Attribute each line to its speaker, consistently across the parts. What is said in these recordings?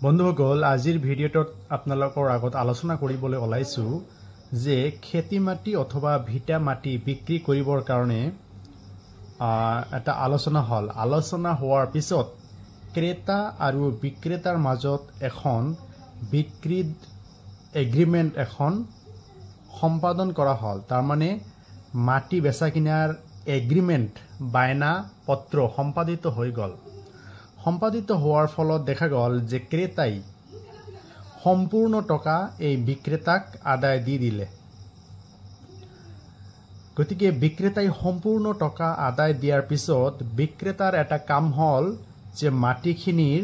Speaker 1: বন্ধুসকল আজিৰ ভিডিঅ'টোত আপোনালোকৰ আগত আলোচনা কৰিবলৈ ওলাইছো যে খেতি মাটি অথবা ভিটা মাটি বিক্ৰী কৰিবৰ কাৰণে এটা আলোচনা হোৱাৰ পিছত ক্ৰেতা আৰু বিক্ৰেতাৰ মাজত এখন বিক্ৰী এগ্ৰিমেন্ট এখন সম্পাদন কৰা হল। তাৰ মানে মাটি বেচা কিনাৰ এগ্ৰিমেন্ট বাইনা পত্ৰ সম্পাদিত হৈ গল। সম্পাদিত হোৱাৰ ফলত দেখা গল যে ক্ৰেতাই সম্পূৰ্ণ টকা এই বিক্ৰেতাক আদায় দি দিলে। গতিকে বিক্ৰেতাই সম্পূৰ্ণ টকা আদায় দিয়াৰ পিছত বিক্ৰেতাৰ এটা কাম হল যে মাটিখিনিৰ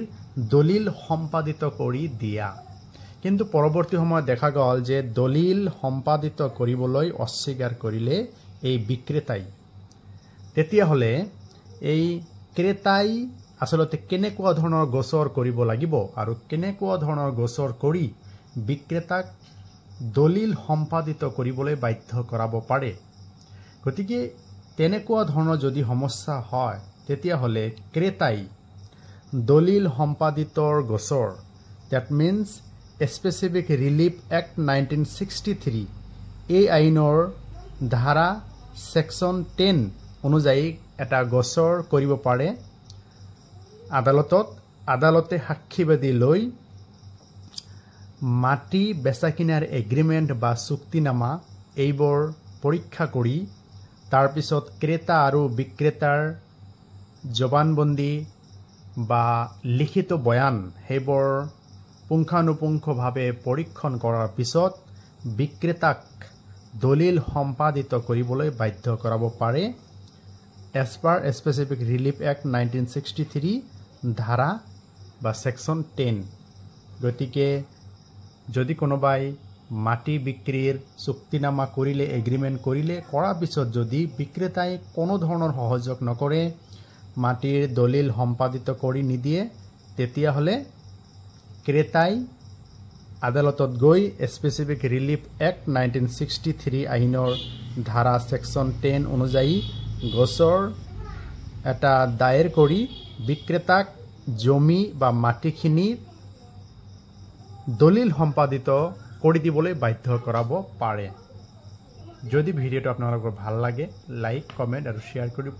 Speaker 1: দলিল সম্পাদিত কৰি দিয়া। কিন্তু পৰৱৰ্তী সময়ত দেখা গল যে দলিল সম্পাদিত কৰিবলৈ অস্বীকাৰ কৰিলে এই বিক্ৰেতাই। তেতিয়া হলে এই ক্ৰেতাই আসলতে কেনেকুৱা ধৰণৰ গোচৰ কৰিব লাগিব আৰু কেনেকুৱা ধৰণৰ গোচৰ কৰি বিক্ৰেতাক দলিল সম্পাদিত কৰিবলৈ বাধ্য কৰাব পাৰে। গতিকে তেনেকুৱা ধৰণৰ যদি সমস্যা হয় তেতিয়া হলে ক্ৰেতাই দলিল সম্পাদিতৰ গোচৰ that means Specific Relief Act 1963 এই আইনৰ ধাৰা সেকশন 10 অনুযায়ী এটা গোচৰ কৰিব পাৰে। আদালতে সাক্ষীবাদী লৈ মাটি বেচা কিনাৰ এগ্ৰিমেন্ট বা চুক্তিনামা এইবোৰ পৰীক্ষা কৰি তাৰ পিছত ক্ৰেতা আৰু বিক্ৰেতাৰ জবানবন্দী বা লিখিত বয়ান সেইবোৰ পুংখানুপুংখভাৱে পৰীক্ষণ কৰাৰ পিছত বিক্ৰেতাক দলিল সম্পাদিত কৰিবলৈ বাধ্য কৰাব পাৰে as per Specific Relief Act 1963 ধাৰা বা সেকশন 10। গতিকে যদি কোনোবাই মাটি বিক্ৰীৰ চুক্তিনামা কৰিলে এগ্ৰিমেন্ট কৰিলে কৰাৰ পিছত যদি বিক্ৰেতাই কোনো ধৰণৰ সহযোগ নকৰে মাটিৰ দলিল সম্পাদিত কৰি নিদিয়ে তেতিয়া হলে ক্ৰেতাই আদালতত গৈ Specific Relief Act 1963 আইনৰ ধাৰা সেকশন 10 অনুযায়ী গোচৰ এটা দায়েৰ কৰি বিক্ৰেতাক জমি বা মাটিখিনি দলিল সম্পাদিত কৰি দিবলৈ বাধ্য কৰাব পাৰে। যদি ভিডিঅ'টো আপোনালোকৰ ভাল লাগে লাইক কমেন্ট আৰু শ্বেয়াৰ কৰিব।